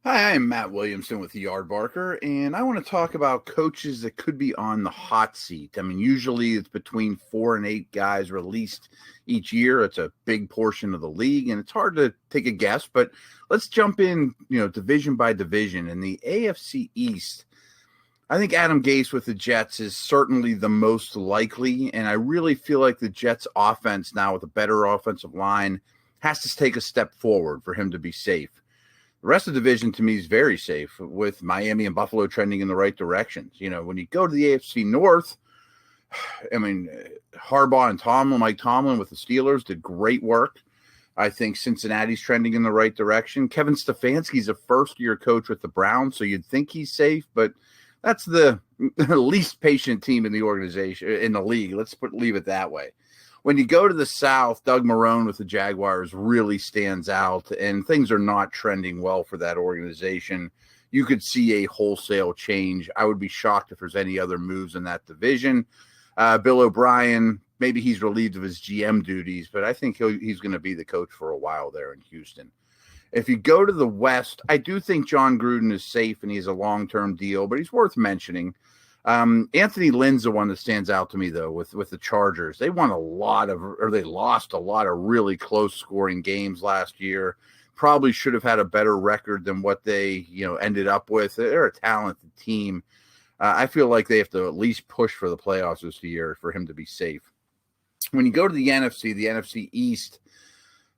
Hi, I'm Matt Williamson with Yardbarker, and I want to talk about coaches that could be on the hot seat. I mean, usually it's between 4 and 8 guys released each year. It's a big portion of the league, and it's hard to take a guess, but let's jump in, division by division. In the AFC East, I think Adam Gase with the Jets is certainly the most likely, and I really feel like the Jets offense now with a better offensive line has to take a step forward for him to be safe. The rest of the division to me is very safe with Miami and Buffalo trending in the right directions. When you go to the AFC North, I mean, Harbaugh and Mike Tomlin with the Steelers did great work. I think Cincinnati's trending in the right direction. Kevin Stefanski's a first-year coach with the Browns, so you'd think he's safe, but that's the least patient team in the organization, in the league. Leave it that way. When you go to the South, Doug Marrone with the Jaguars really stands out, and things are not trending well for that organization. You could see a wholesale change. I would be shocked if there's any other moves in that division. Bill O'Brien, maybe he's relieved of his GM duties, but I think he's going to be the coach for a while there in Houston. If you go to the West, I do think John Gruden is safe, and he has a long-term deal, but he's worth mentioning. Anthony Lynn's the one that stands out to me, though, with the Chargers. They lost a lot of really close scoring games last year. Probably should have had a better record than what they, ended up with. They're a talented team. I feel like they have to at least push for the playoffs this year for him to be safe. When you go to the NFC East,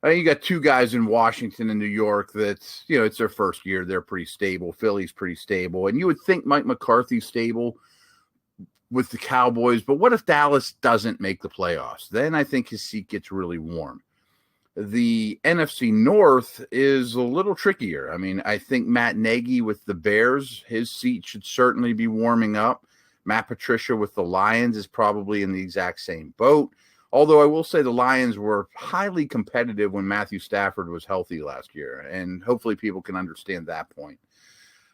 you got two guys in Washington and New York that, it's their first year. They're pretty stable. Philly's pretty stable. And you would think Mike McCarthy's stable with the Cowboys, but what if Dallas doesn't make the playoffs? Then I think his seat gets really warm. The NFC North is a little trickier. I mean, I think Matt Nagy with the Bears, his seat should certainly be warming up. Matt Patricia with the Lions is probably in the exact same boat. Although I will say the Lions were highly competitive when Matthew Stafford was healthy last year, and hopefully people can understand that point.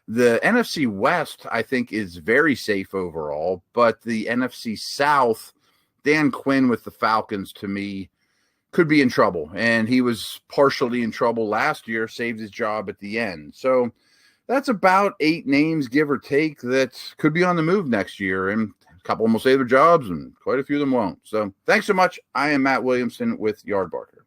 The NFC West, I think, is very safe overall, but the NFC South, Dan Quinn with the Falcons, to me, could be in trouble. And he was partially in trouble last year, saved his job at the end. So that's about 8 names, give or take, that could be on the move next year. And a couple of them will save their jobs, and quite a few of them won't. So thanks so much. I am Matt Williamson with Yardbarker.